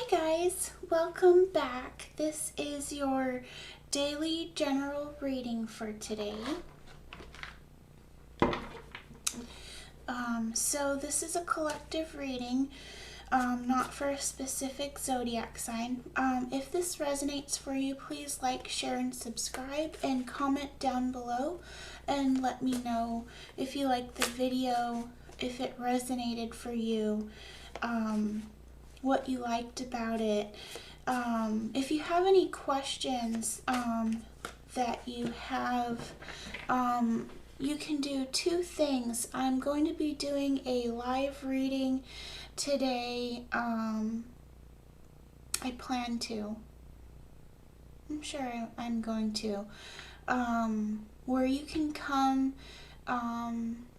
Hi guys, welcome back. This is your daily general reading for today. So this is a collective reading, not for a specific zodiac sign. If this resonates for you, please like, share, and subscribe, and comment down below and let me know if you liked the video, if it resonated for you, what you liked about it. If you have any questions that you have, you can do two things. I'm going to be doing a live reading today. I plan to. I'm sure I'm going to. Where you can come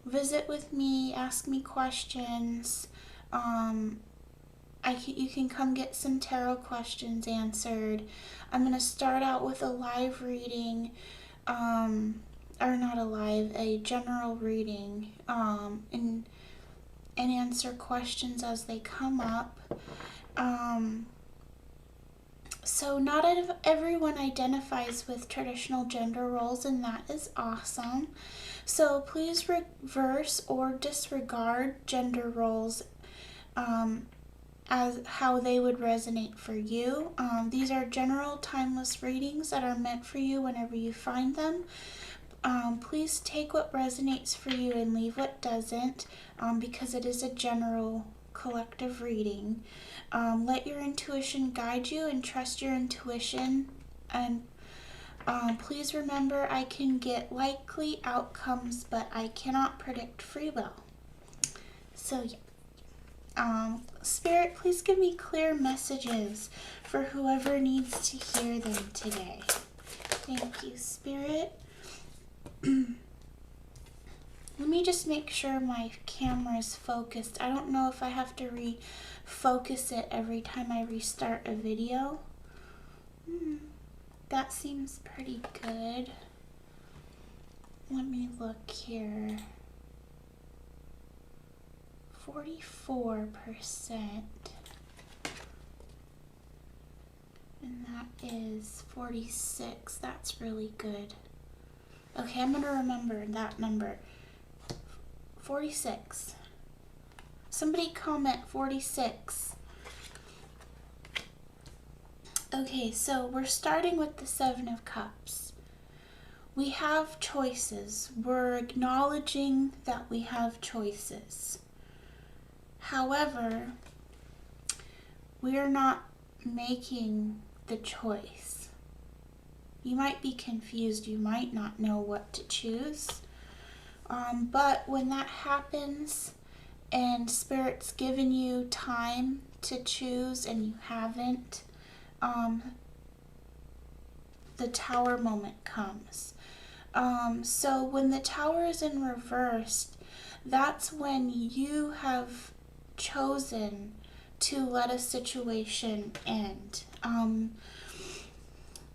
visit with me, ask me questions. You can come get some tarot questions answered. I'm going to start out with a live reading, or not a live, a general reading, and answer questions as they come up. So not everyone identifies with traditional gender roles, and that is awesome. So please reverse or disregard gender roles as how they would resonate for you. These are general timeless readings that are meant for you whenever you find them. Please take what resonates for you and leave what doesn't, because it is a general collective reading. Let your intuition guide you and trust your intuition. And please remember, I can get likely outcomes, but I cannot predict free will. So yeah. Spirit, please give me clear messages for whoever needs to hear them today. Thank you, Spirit. Let me just make sure my camera is focused. I don't know if I have to refocus it every time I restart a video. That seems pretty good. Let me look here. 44%. And that is 46. That's really good. Okay, I'm going to remember that number. 46. Somebody comment 46. Okay, so we're starting with the Seven of Cups. We have choices. We're acknowledging that we have choices. However, we are not making the choice. You might be confused. You might not know what to choose. But when that happens and Spirit's given you time to choose and you haven't, the Tower moment comes. So when the Tower is in reverse, that's when you have chosen to let a situation end.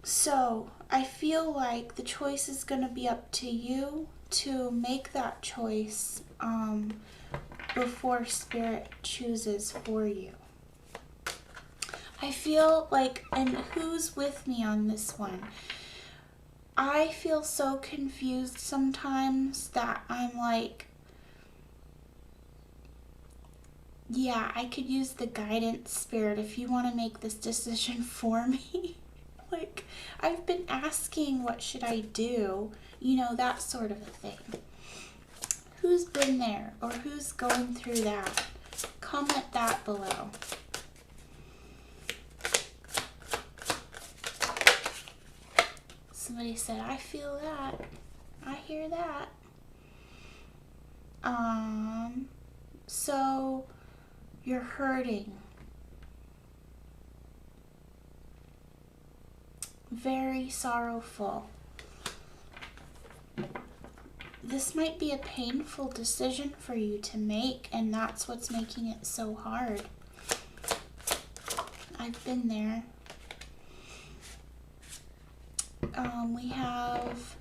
So I feel like the choice is going to be up to you to make that choice before Spirit chooses for you. I feel like, and who's with me on this one? I feel so confused sometimes that I'm like, yeah, I could use the guidance, Spirit, if you want to make this decision for me. Like, I've been asking, what should I do? You know, that sort of a thing. Who's been there or who's going through that? Comment that below. Somebody said, I feel that. I hear that. So you're hurting. Very sorrowful. This might be a painful decision for you to make, and that's what's making it so hard. I've been there. We have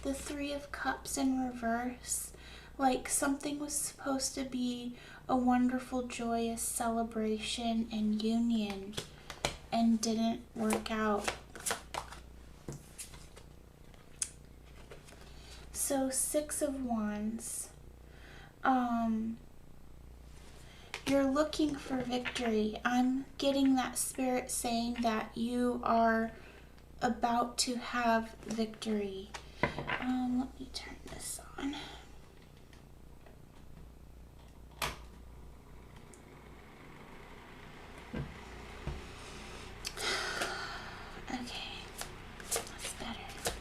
the Three of Cups in reverse. Like something was supposed to be a wonderful, joyous celebration and union, and didn't work out. So 6 of Wands. You're looking for victory. I'm getting that spirit saying that you are about to have victory. Let me turn this on. Okay, that's better.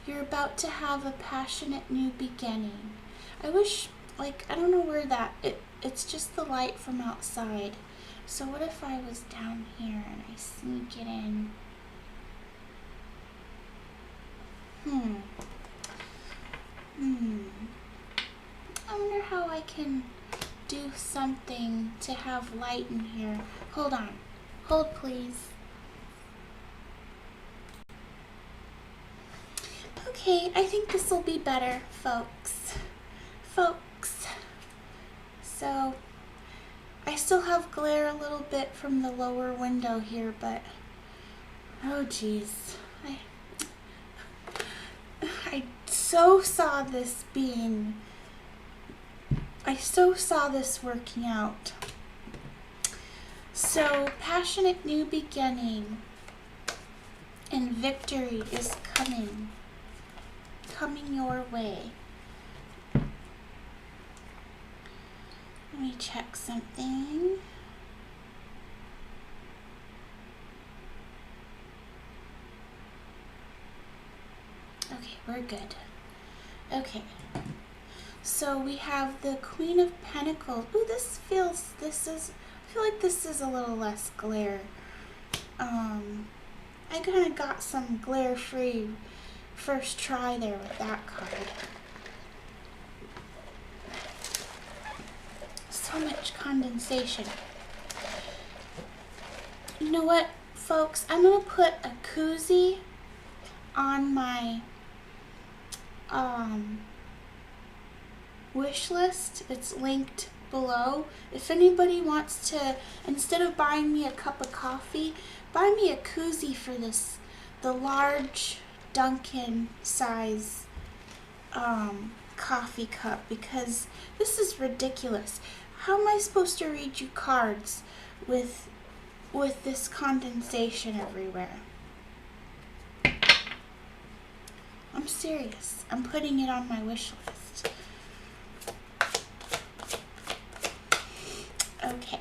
You're about to have a passionate new beginning. I wish, like, I don't know where it's just the light from outside. So what if I was down here and I sneak it in? I wonder how I can do something to have light in here. Hold on. Hold, please. Okay, I think this will be better, folks. So, I still have glare a little bit from the lower window here, but oh geez. I so saw this working out. So, passionate new beginning and victory is coming your way. Let me check something. Okay, we're good. Okay. So we have the Queen of Pentacles. Ooh, I feel like this is a little less glare. I kind of got some glare-free first try there with that card. So much condensation. You know what, folks? I'm going to put a koozie on my wish list. It's linked below. If anybody wants to, instead of buying me a cup of coffee, buy me a koozie for this, the large Dunkin' size coffee cup, because this is ridiculous. How am I supposed to read you cards with this condensation everywhere? I'm serious. I'm putting it on my wish list. Okay.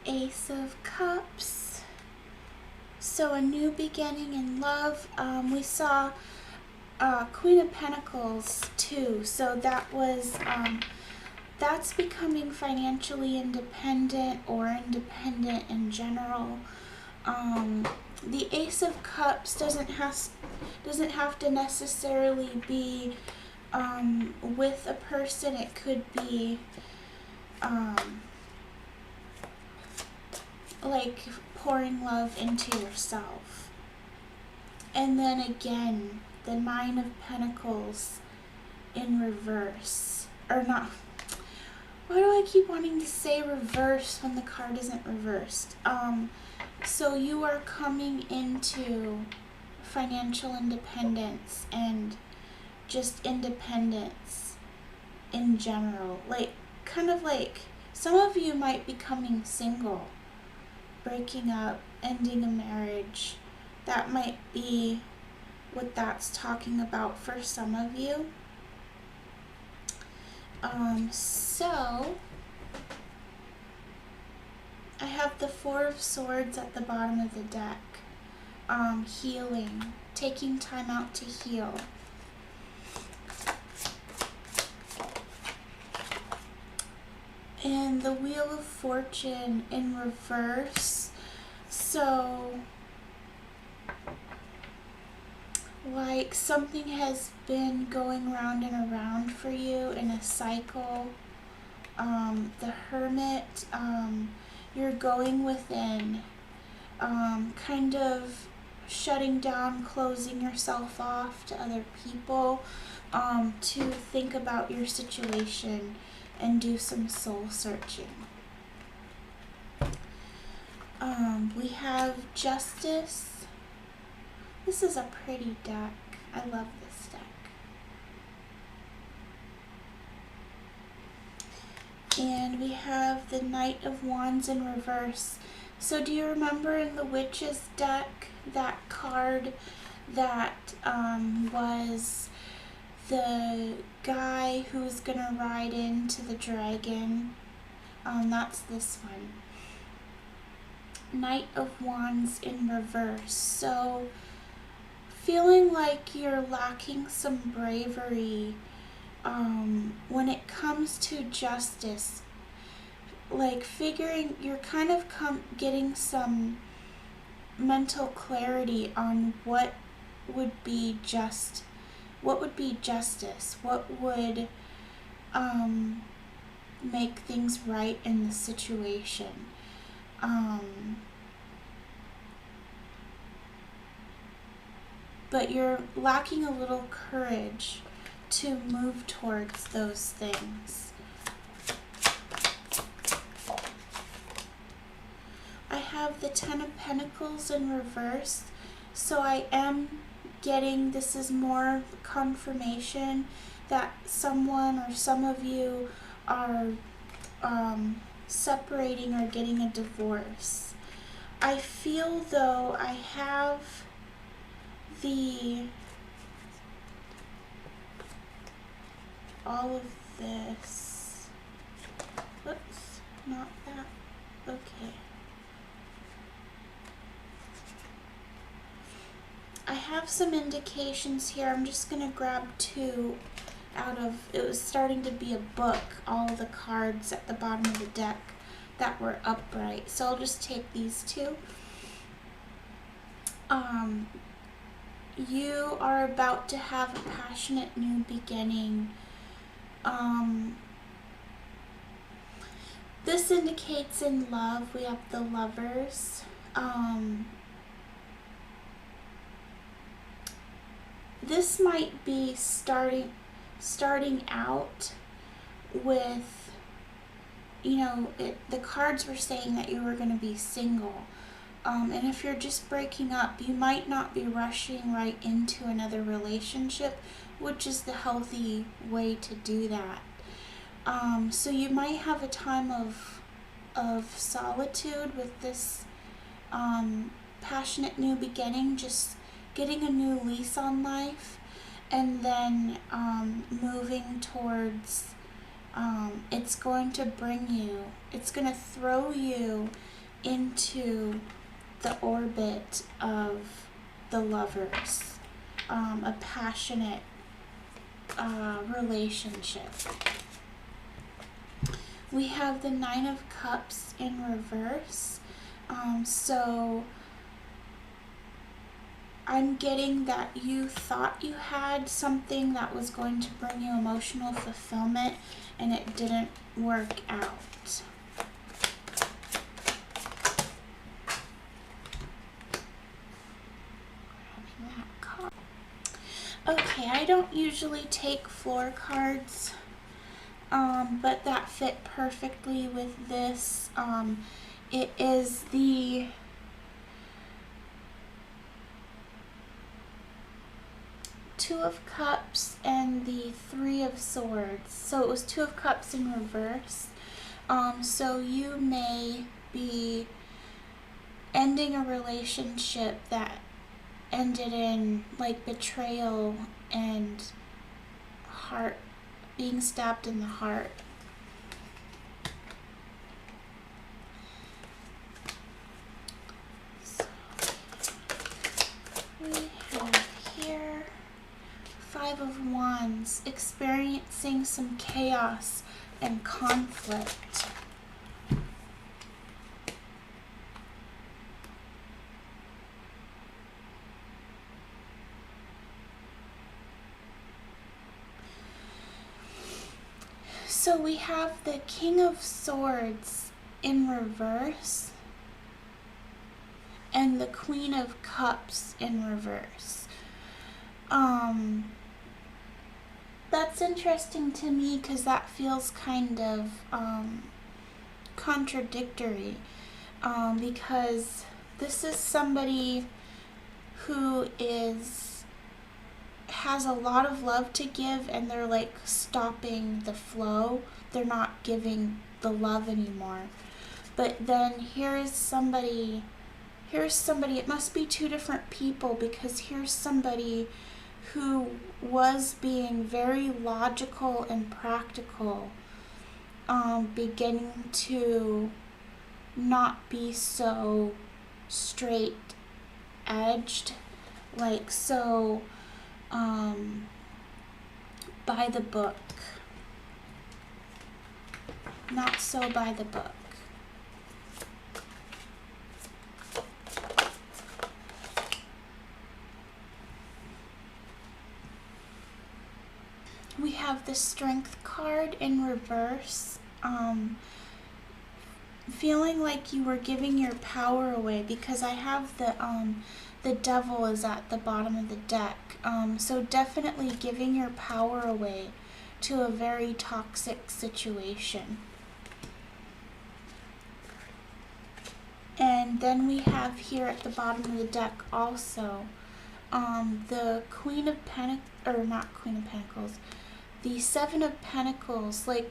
Ace of Cups. So a new beginning in love. We saw Queen of Pentacles too. So that was that's becoming financially independent or independent in general. The Ace of Cups doesn't have to necessarily be with a person. It could be like pouring love into yourself. And then again, the Nine of Pentacles in reverse. Or not. Why do I keep wanting to say reverse when the card isn't reversed? So you are coming into financial independence and just independence in general. Like, kind of like, some of you might be becoming single, breaking up, ending a marriage. That might be what that's talking about for some of you. So I have the Four of Swords at the bottom of the deck. Healing, taking time out to heal. And the Wheel of Fortune in reverse. So, like, something has been going round and around for you in a cycle. The Hermit, you're going within, kind of shutting down, closing yourself off to other people, to think about your situation and do some soul searching. We have Justice. This is a pretty deck. I love this deck. And we have the Knight of Wands in reverse. So do you remember in the Witch's deck, that card that was the guy who was going to ride into the dragon? That's this one. Knight of Wands in reverse. So feeling like you're lacking some bravery when it comes to justice. Like figuring, you're kind of getting some mental clarity on what would be justice, what would make things right in the situation. But you're lacking a little courage to move towards those things. I have the Ten of Pentacles in reverse, so I am getting, this is more confirmation that someone or some of you are separating or getting a divorce. I feel though I have all of this. Whoops, not that. Okay. I have some indications here. I'm just going to grab two out of, it was starting to be a book, all the cards at the bottom of the deck that were upright. So I'll just take these two. You are about to have a passionate new beginning. This indicates in love, we have the Lovers. This might be starting out with, you know, the cards were saying that you were going to be single. And if you're just breaking up, you might not be rushing right into another relationship, which is the healthy way to do that. So you might have a time of solitude with this passionate new beginning, just getting a new lease on life, and then moving towards, it's going to throw you into the orbit of the Lovers, a passionate relationship. We have the Nine of Cups in reverse. So I'm getting that you thought you had something that was going to bring you emotional fulfillment, and it didn't work out. Okay, I don't usually take floor cards, but that fit perfectly with this. It is the Two of Cups and the Three of Swords. So it was Two of Cups in reverse. So you may be ending a relationship that ended in like betrayal and being stabbed in the heart. So we have here Five of Wands, experiencing some chaos and conflict. So we have the King of Swords in reverse, and the Queen of Cups in reverse. That's interesting to me because that feels kind of contradictory, because this is somebody who has a lot of love to give, and they're like stopping the flow. They're not giving the love anymore. But then here's somebody, it must be two different people, because here's somebody who was being very logical and practical, beginning to not be so straight edged, like so by the book, not so by the book. We have the Strength card in reverse, feeling like you were giving your power away, because I have the Devil is at the bottom of the deck. So definitely giving your power away to a very toxic situation. And then we have here at the bottom of the deck also the Queen of Pentacles, the Seven of Pentacles, like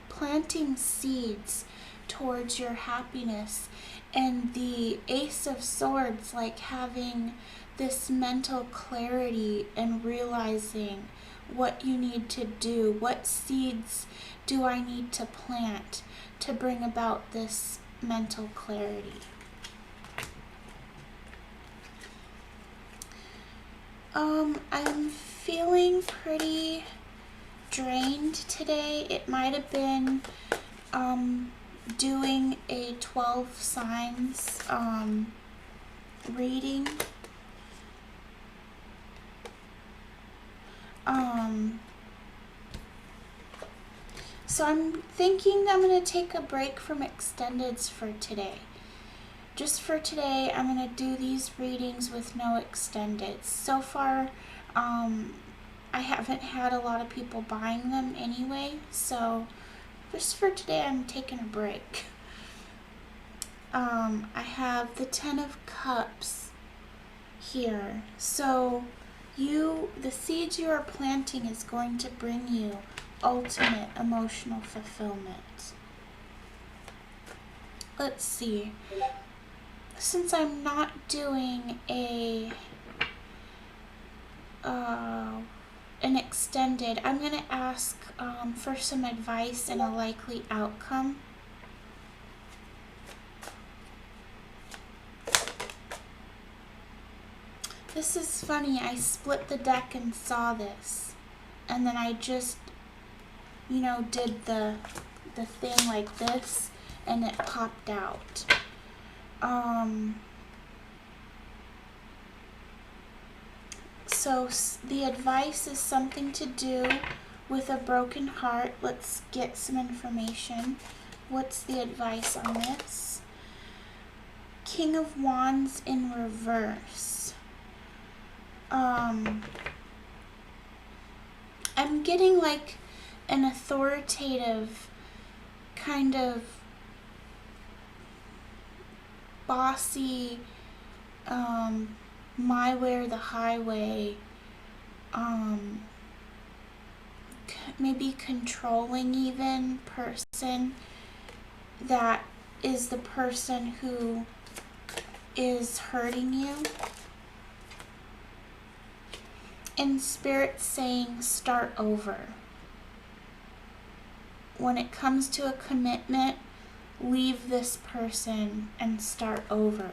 planting seeds towards your happiness, and the Ace of Swords, like having this mental clarity and realizing what you need to do, what seeds do I need to plant to bring about this mental clarity. I'm feeling pretty drained today. It might have been doing a 12 signs reading. So I'm thinking I'm going to take a break from extendeds for today. Just for today, I'm going to do these readings with no extendeds. So far, I haven't had a lot of people buying them anyway, so just for today, I'm taking a break. I have the Ten of Cups here. So the seeds you are planting is going to bring you ultimate emotional fulfillment. Let's see. Since I'm not doing an extended, I'm going to ask for some advice and a likely outcome. This is funny, I split the deck and saw this, and then I just, did the thing like this, and it popped out. So the advice is something to do with a broken heart. Let's get some information. What's the advice on this? King of Wands in reverse. I'm getting like an authoritative kind of bossy, my way or the highway, maybe controlling even person that is the person who is hurting you. And Spirit saying start over. When it comes to a commitment, leave this person and start over.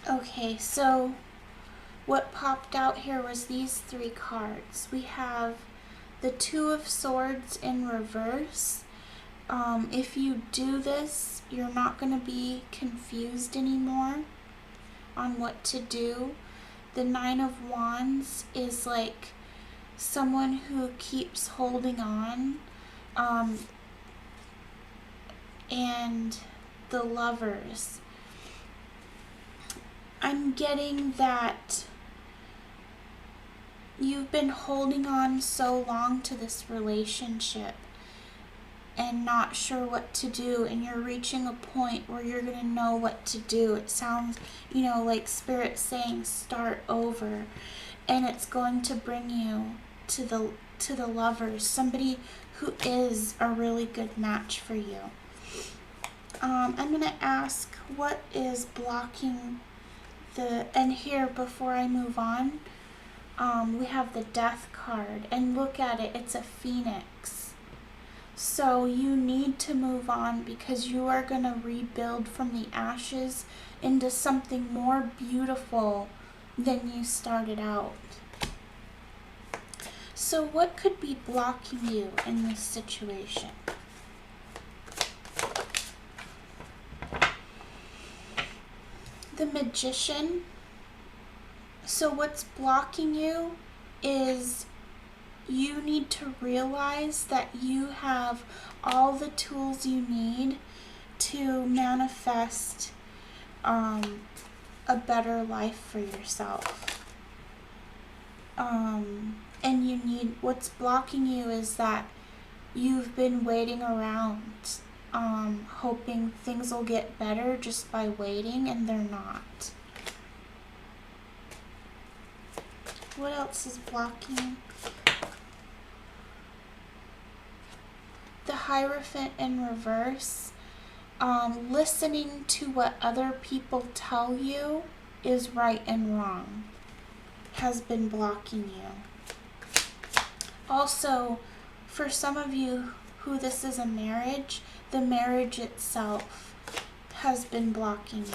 Okay, so what popped out here was these three cards. We have the Two of Swords in reverse. If you do this, you're not going to be confused anymore on what to do. The Nine of Wands is like someone who keeps holding on, and the Lovers. I'm getting that you've been holding on so long to this relationship and not sure what to do, and you're reaching a point where you're going to know what to do. It sounds, like Spirit saying start over, and it's going to bring you to the Lovers, somebody who is a really good match for you. I'm going to ask what is blocking and here before I move on, we have the Death card, and look at it, it's a phoenix. So you need to move on because you are going to rebuild from the ashes into something more beautiful than you started out. So what could be blocking you in this situation? The Magician. So what's blocking you is you need to realize that you have all the tools you need to manifest a better life for yourself. And what's blocking you is that you've been waiting around, hoping things will get better just by waiting, and they're not. What else is blocking? The Hierophant in reverse. Listening to what other people tell you is right and wrong has been blocking you. Also, for some of you who this is a marriage, the marriage itself has been blocking you.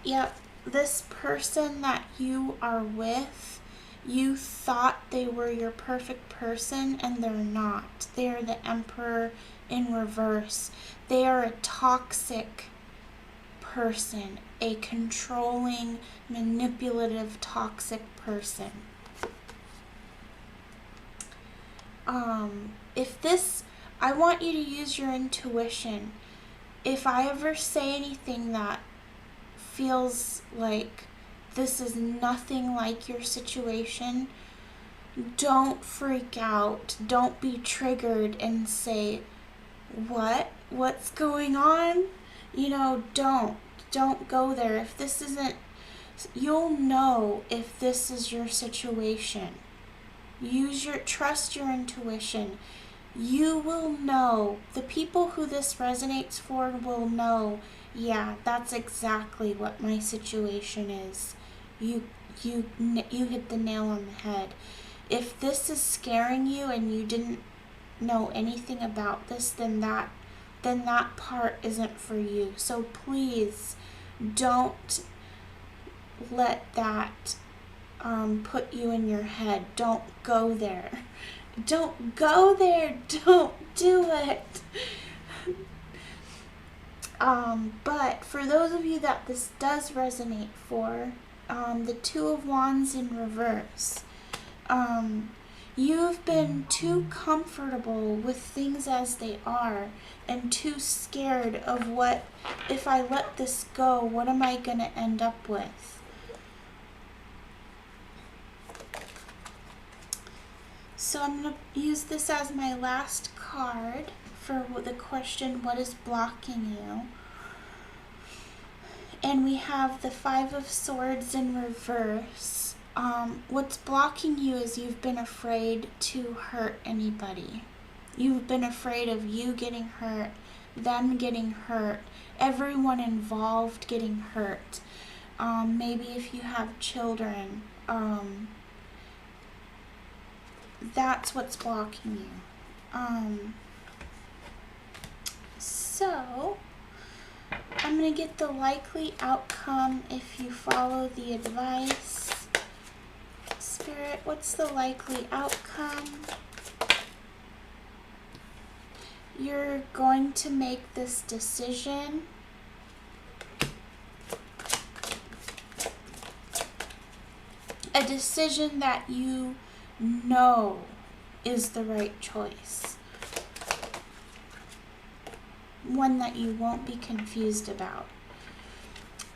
Yep, this person that you are with, you thought they were your perfect person, and they're not. They are the Emperor in reverse. They are a toxic person, a controlling, manipulative, toxic person. I want you to use your intuition. If I ever say anything that feels like this is nothing like your situation, don't freak out. Don't be triggered and say, what's going on? Don't go there. If this isn't, you'll know if this is your situation. Trust your intuition. You will know. The people who this resonates for will know, yeah, that's exactly what my situation is. You hit the nail on the head. If this is scaring you and you didn't know anything about this, then that part isn't for you. So please don't let that put you in your head. Don't go there. Don't go there. Don't do it. But for those of you that this does resonate for, the Two of Wands in reverse, you've been too comfortable with things as they are and too scared of what, if I let this go, what am I going to end up with? So I'm going to use this as my last card for the question, what is blocking you? And we have the Five of Swords in reverse. What's blocking you is you've been afraid to hurt anybody. You've been afraid of you getting hurt, them getting hurt, everyone involved getting hurt. Maybe if you have children, that's what's blocking you. So I'm going to get the likely outcome if you follow the advice. Spirit, what's the likely outcome? You're going to make this decision decision that you know is the right choice. One that you won't be confused about.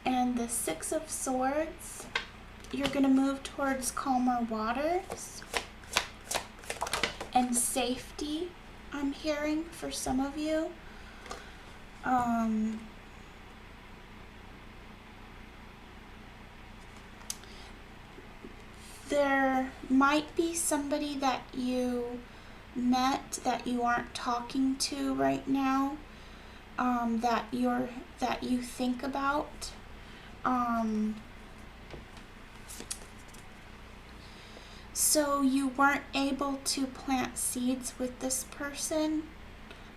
And the Six of Swords, you're going to move towards calmer waters and safety, I'm hearing, for some of you. There might be somebody that you met that you aren't talking to right now, that you think about. So you weren't able to plant seeds with this person,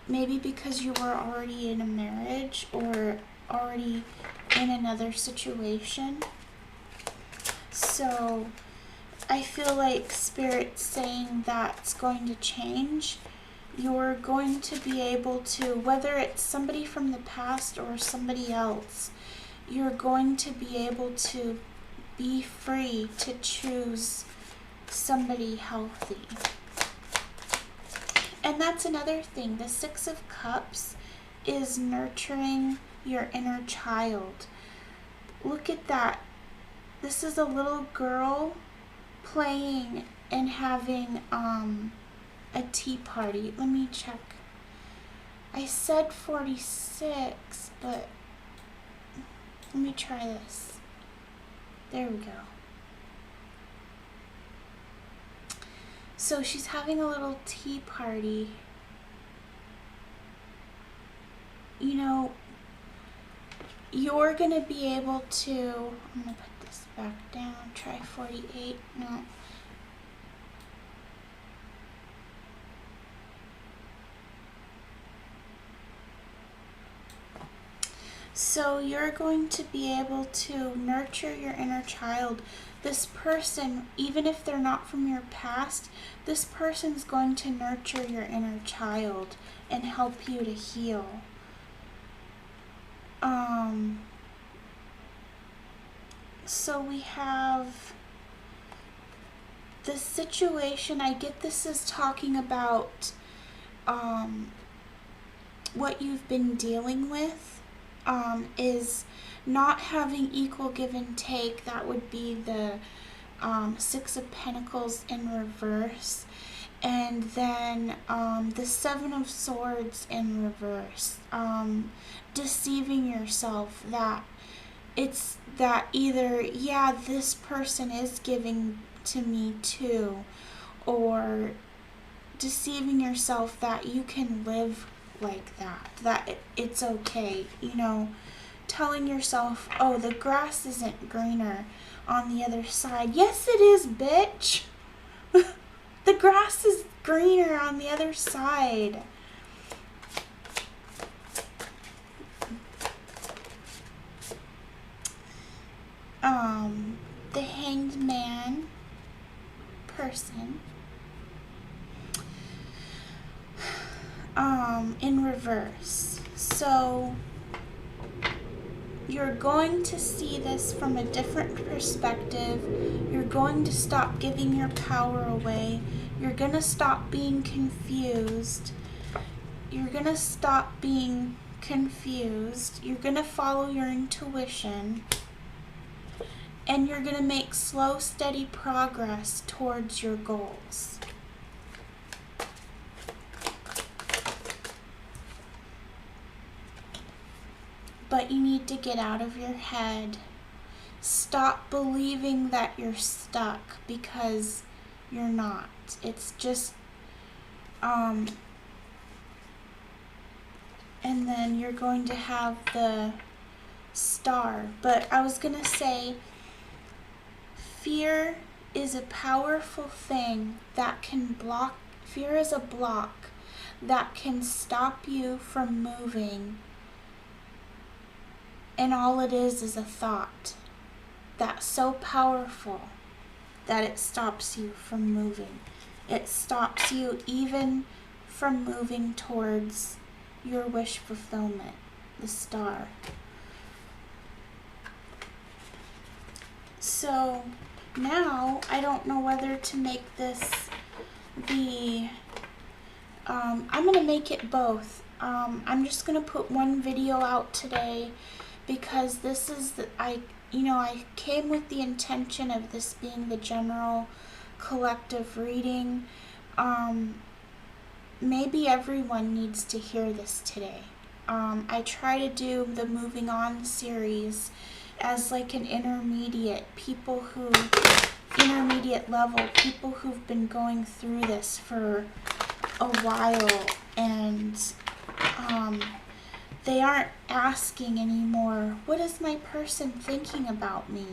maybe because you were already in a marriage or already in another situation. So I feel like Spirit's saying that's going to change. You're going to be able to, whether it's somebody from the past or somebody else, you're going to be able to be free to choose somebody healthy. And that's another thing. The Six of Cups is nurturing your inner child. Look at that. This is a little girl playing and having a tea party. Let me check. I said 46, but let me try this. There we go. So she's having a little tea party. You know, you're going to be able to, I'm going to put this back down, try 48, no. So you're going to be able to nurture your inner child. This person, even if they're not from your past, this person's going to nurture your inner child and help you to heal. So we have the situation. I get this is talking about what you've been dealing with. Is not having equal give and take. That would be the Six of Pentacles in reverse, and then the Seven of Swords in reverse. Deceiving yourself that it's that either, yeah, this person is giving to me too, or deceiving yourself that you can live like that it's okay, you know, telling yourself, oh, the grass isn't greener on the other side. Yes, it is, bitch. The grass is greener on the other side. The Hanged Man person in reverse. So you're going to see this from a different perspective. You're going to stop giving your power away. You're going to stop being confused. You're going to stop being confused. You're going to follow your intuition. And you're going to make slow, steady progress towards your goals. But you need to get out of your head. Stop believing that you're stuck, because you're not. It's just, and then you're going to have the Star. But I was going to say, fear is a powerful thing that can block. Fear is a block that can stop you from moving. And all it is a thought that's so powerful that it stops you from moving. It stops you even from moving towards your wish fulfillment, the Star. So now I don't know whether to make this the, I'm going to make it both. I'm just going to put one video out today because this is I came with the intention of this being the general collective reading. Maybe everyone needs to hear this today. I try to do the Moving On series as like an intermediate level, people who've been going through this for a while, and they aren't asking anymore, what is my person thinking about me?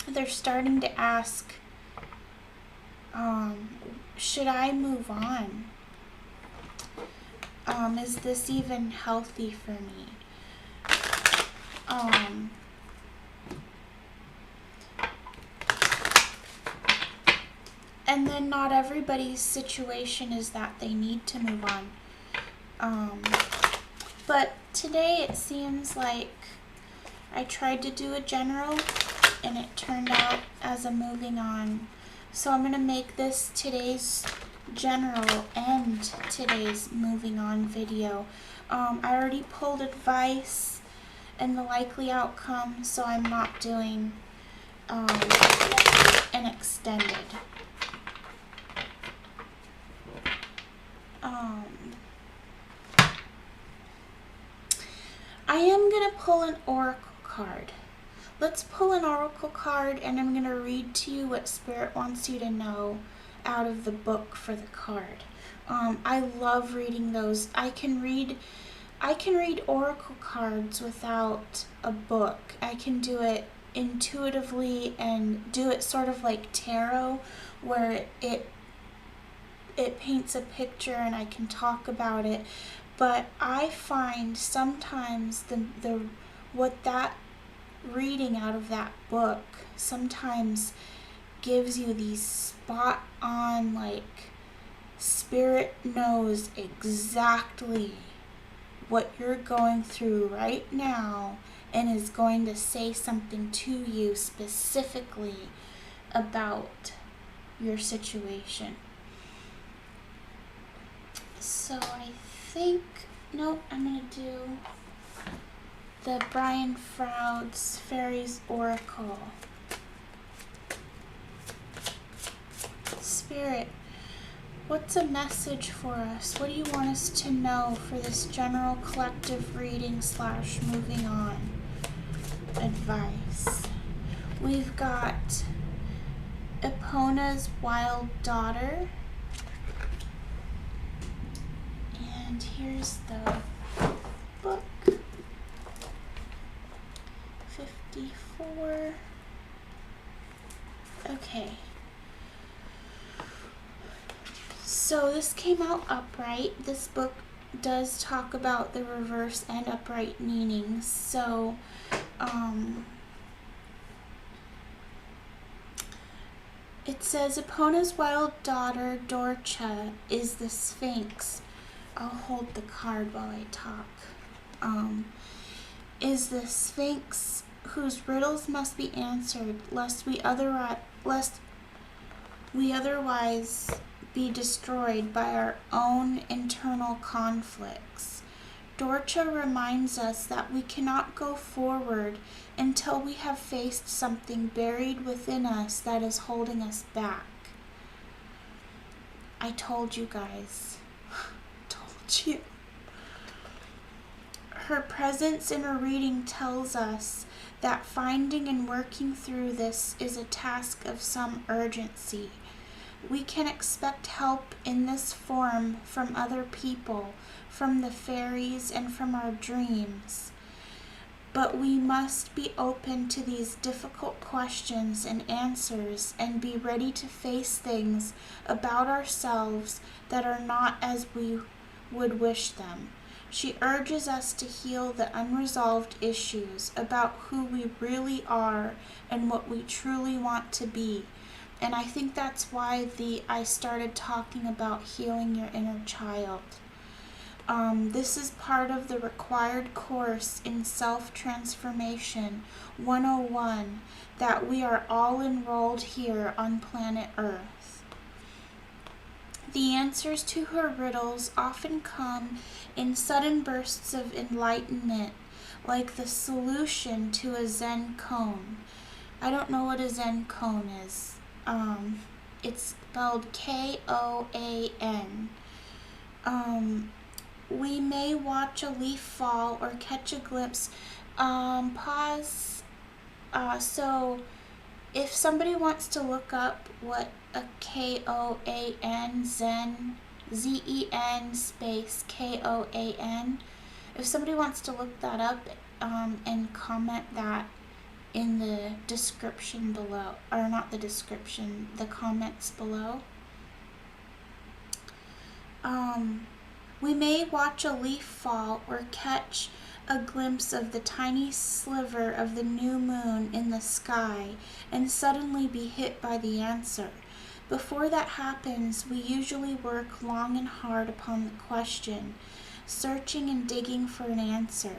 They're starting to ask, should I move on? Is this even healthy for me? And then not everybody's situation is that they need to move on. But today it seems like I tried to do a general and it turned out as a moving on. So I'm going to make this today's general and today's moving on video. I already pulled advice and the likely outcome, so I'm not doing an extended. I am going to pull an oracle card. Let's pull an oracle card, and I'm going to read to you what Spirit wants you to know out of the book for the card. I love reading those. I can read oracle cards without a book. I can do it intuitively and do it sort of like tarot, where it paints a picture and I can talk about it. But I find sometimes what that reading out of that book sometimes gives you these spot on, like, Spirit knows exactly what you're going through right now and is going to say something to you specifically about your situation. So I think, nope, I'm going to do the Brian Froud's Fairies Oracle. Spirit, what's a message for us? What do you want us to know for this general collective reading / moving on advice? We've got Epona's Wild Daughter. And here's the book. 54. Okay. So this came out upright. This book does talk about the reverse and upright meanings. So, it says Epona's wild daughter, Dorcha, is the Sphinx. I'll hold the card while I talk. Is the Sphinx whose riddles must be answered, lest we otherwise be destroyed by our own internal conflicts. Dorcha reminds us that we cannot go forward until we have faced something buried within us that is holding us back. I told you guys. Told you. Her presence in her reading tells us that finding and working through this is a task of some urgency. We can expect help in this form from other people, from the fairies, and from our dreams. But we must be open to these difficult questions and answers and be ready to face things about ourselves that are not as we would wish them. She urges us to heal the unresolved issues about who we really are and what we truly want to be. And I think that's why I started talking about healing your inner child. This is part of the required course in Self-Transformation 101 that we are all enrolled here on planet Earth. The answers to her riddles often come in sudden bursts of enlightenment, like the solution to a Zen koan. I don't know what a Zen koan is. It's spelled K-O-A-N. We may watch a leaf fall or catch a glimpse. Pause. So if somebody wants to look up what a K-O-A-N, Zen, Z-E-N space K-O-A-N, if somebody wants to look that up and comment that in the description below, or not the description, the comments below. We may watch a leaf fall or catch a glimpse of the tiny sliver of the new moon in the sky and suddenly be hit by the answer. Before that happens, we usually work long and hard upon the question, searching and digging for an answer.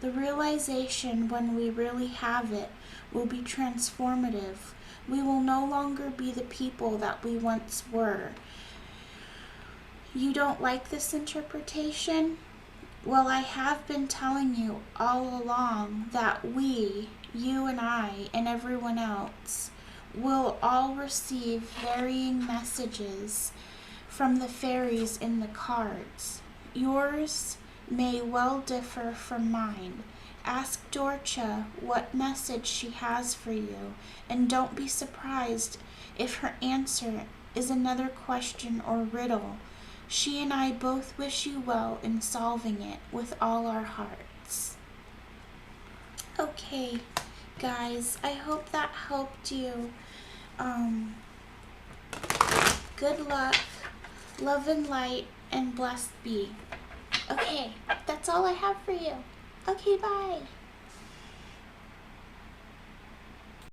The realization when we really have it will be transformative. We will no longer be the people that we once were. You don't like this interpretation? Well, I have been telling you all along that we, you and I, and everyone else, will all receive varying messages from the fairies in the cards. Yours may well differ from mine. Ask Dorcha what message she has for you, and don't be surprised if her answer is another question or riddle. She and I both wish you well in solving it with all our hearts. Okay, guys, I hope that helped you. Good luck, love and light, and blessed be. Okay, that's all I have for you. Okay, bye.